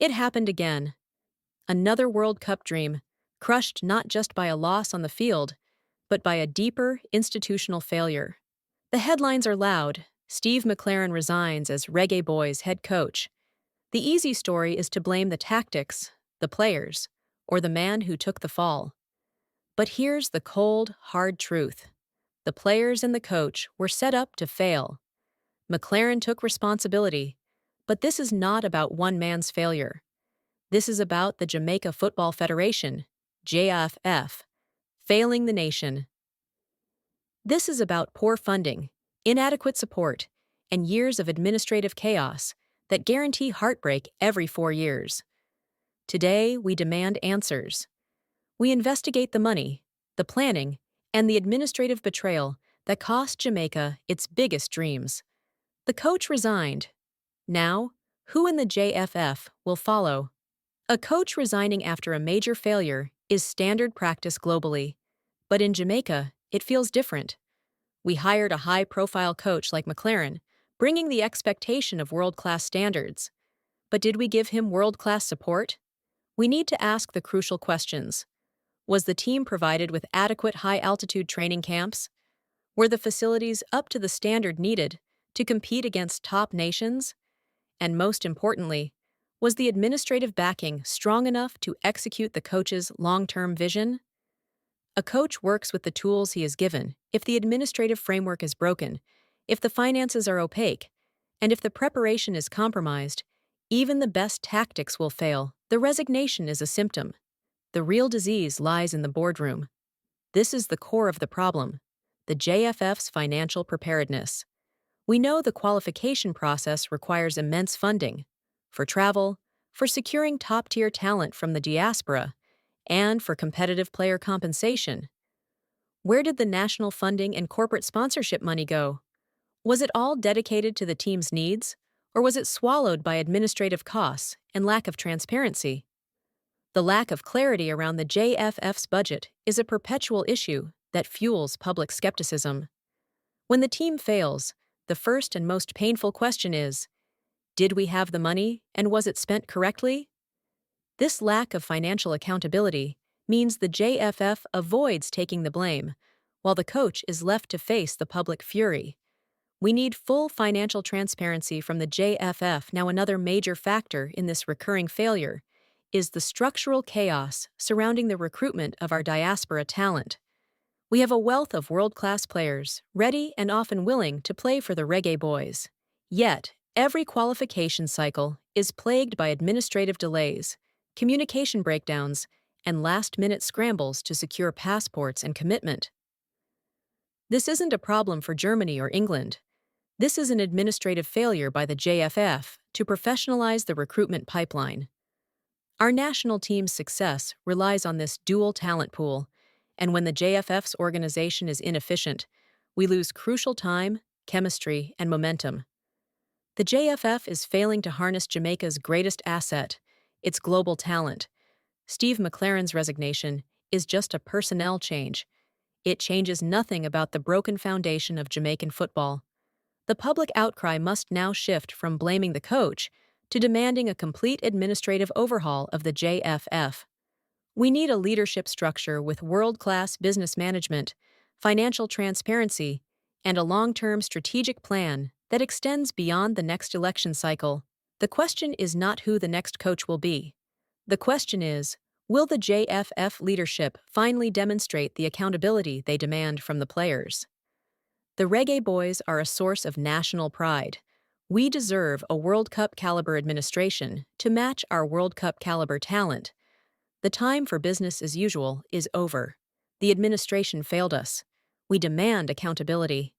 It happened again. Another World Cup dream, crushed not just by a loss on the field, but by a deeper institutional failure. The headlines are loud. Steve McClaren resigns as Reggae Boyz head coach. The easy story is to blame the tactics, the players, or the man who took the fall. But here's the cold, hard truth. The players and the coach were set up to fail. McClaren took responsibility, but this is not about one man's failure. This is about the Jamaica Football Federation, JFF, failing the nation. This is about poor funding, inadequate support, and years of administrative chaos that guarantee heartbreak every 4 years. Today, we demand answers. We investigate the money, the planning, and the administrative betrayal that cost Jamaica its biggest dreams. The coach resigned. Now, who in the JFF will follow? A coach resigning after a major failure is standard practice globally. But in Jamaica, it feels different. We hired a high-profile coach like McClaren, bringing the expectation of world-class standards. But did we give him world-class support? We need to ask the crucial questions. Was the team provided with adequate high-altitude training camps? Were the facilities up to the standard needed to compete against top nations? And most importantly, was the administrative backing strong enough to execute the coach's long-term vision? A coach works with the tools he is given. If the administrative framework is broken, if the finances are opaque, and if the preparation is compromised, even the best tactics will fail. The resignation is a symptom. The real disease lies in the boardroom. This is the core of the problem, the JFF's financial preparedness. We know the qualification process requires immense funding for travel, for securing top-tier talent from the Diaspora, and for competitive player compensation. Where did the national funding and corporate sponsorship money go? Was it all dedicated to the team's needs, or was it swallowed by administrative costs and lack of transparency? The lack of clarity around the JFF's budget is a perpetual issue that fuels public skepticism. When the team fails, the first and most painful question is, did we have the money and was it spent correctly? This lack of financial accountability means the JFF avoids taking the blame, while the coach is left to face the public fury. We need full financial transparency from the JFF. Now, another major factor in this recurring failure is the structural chaos surrounding the recruitment of our diaspora talent. We have a wealth of world-class players, ready and often willing to play for the Reggae Boyz. Yet, every qualification cycle is plagued by administrative delays, communication breakdowns, and last-minute scrambles to secure passports and commitment. This isn't a problem for Germany or England. This is an administrative failure by the JFF to professionalize the recruitment pipeline. Our national team's success relies on this dual talent pool, and when the JFF's organization is inefficient, we lose crucial time, chemistry, and momentum. The JFF is failing to harness Jamaica's greatest asset, its global talent. Steve McClaren's resignation is just a personnel change. It changes nothing about the broken foundation of Jamaican football. The public outcry must now shift from blaming the coach to demanding a complete administrative overhaul of the JFF. We need a leadership structure with world-class business management, financial transparency, and a long-term strategic plan that extends beyond the next election cycle. The question is not who the next coach will be. The question is, will the JFF leadership finally demonstrate the accountability they demand from the players? The Reggae Boyz are a source of national pride. We deserve a World Cup caliber administration to match our World Cup caliber talent. The time for business as usual is over. The administration failed us. We demand accountability.